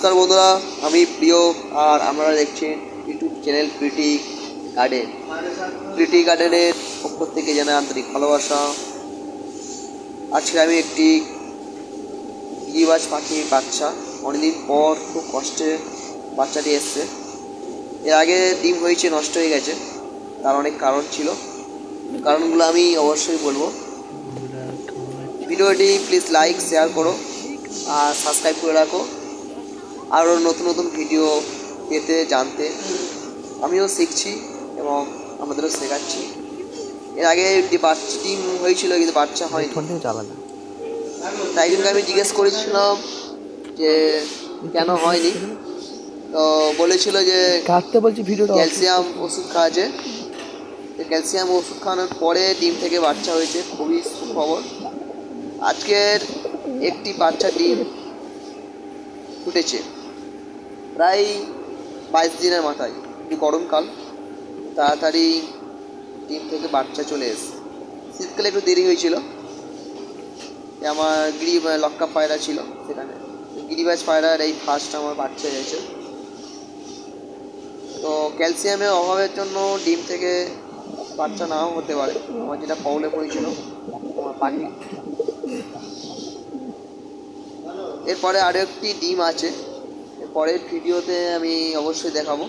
নমস্কার বন্ধুরা, আমি প্রিয় আর আপনারা দেখছেন ইউটিউব চ্যানেল প্রিটি গার্ডেনের পক্ষ থেকে জানাই আন্তরিক ভালোবাসা। আজকে আমি একটি গিরিবাজ পাখির বাচ্চা, অনেকদিন পর খুব কষ্টে বাচ্চাটি এসছে। এর আগে ডিম হয়েছে, নষ্ট হয়ে গেছে, তার অনেক কারণ ছিল, কারণগুলো আমি অবশ্যই বলবো। ভিডিওটি প্লিজ লাইক শেয়ার করো আর সাবস্ক্রাইব করে রাখো আরও নতুন নতুন ভিডিও পেতে জানতে। আমিও শিখছি এবং আমাদেরও শেখাচ্ছি। এর আগে ডিম হয়েছিল কিন্তু বাচ্চা হয়নি, তাই জন্য আমি জিজ্ঞেস করেছিলাম যে কেন হয়নি। তো বলেছিল যে ক্যালসিয়াম ওষুধ খাওয়াছে, ক্যালসিয়াম ওষুধ খাওয়ানোর পরে ডিম থেকে বাচ্চা হয়েছে। খুবই সুখবর। আজকের একটি বাচ্চা ডিম ফুটেছে প্রায় 22 দিনের মাথায়। গরমকাল, তাড়াতাড়ি ডিম থেকে বাচ্চা চলে এসেছে। শীতকালে একটু দেরি হয়েছিল। আমার লক্কা পায়রা ছিল, সেখানে গিরিবাজ পায়রার এই ফার্স্ট আমার বাচ্চা হয়েছে। তো ক্যালসিয়ামের অভাবের জন্য ডিম থেকে বাচ্চা নাও হতে পারে। আমার যেটা প্রবলেম হয়েছিল আমার পাখি। এরপরে আরও একটি ডিম আছে, পরের ভিডিওতে আমি অবশ্যই দেখাবো,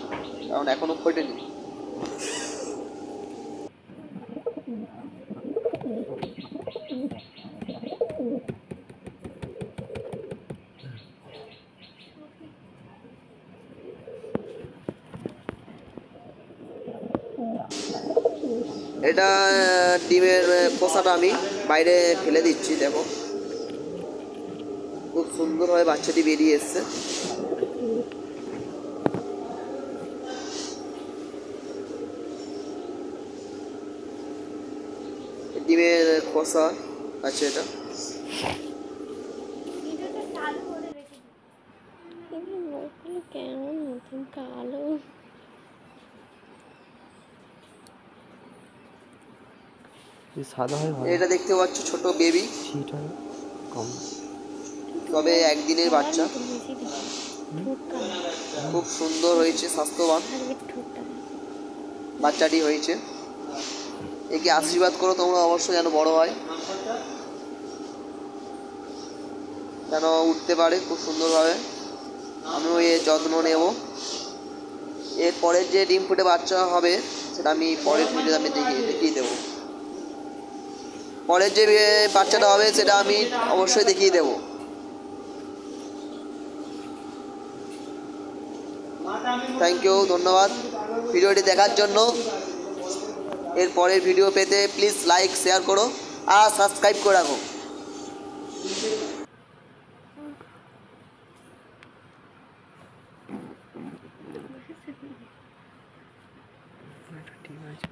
কারণ এখনও ফোটেনি। এটা ডিমের খোসাটা আমি বাইরে ফেলে দিচ্ছি। দেখো খুব সুন্দরভাবে বাচ্চাটি বেরিয়ে এসছে। ডিমের খোসা আছে এটা। কেমন নতুন কালো সাদা হয় ভালো। এটা দেখতে পাচ্ছ ছোট বেবি, কম তবে একদিনের বাচ্চা। খুব সুন্দর হয়েছে, স্বাস্থ্যবান বাচ্চাটি হয়েছে। একে আশীর্বাদ করো তোমরা অবশ্যই, যেন বড় হয়, যেন উঠতে পারে খুব সুন্দরভাবে। আমিও এর যত্ন নেব। এর পরের যে ডিম ফুটে বাচ্চা হবে সেটা আমি পরের ভিডিওতে আমি দেখিয়ে দেবো। পরের যে বাচ্চাটা হবে সেটা আমি অবশ্যই দেখিয়ে দেবো। থ্যাংক ইউ, ধন্যবাদ ভিডিওটি দেখার জন্য। এর পরের ভিডিও পেতে প্লিজ লাইক শেয়ার করো আর সাবস্ক্রাইব করে রাখো। ঠিক আছে।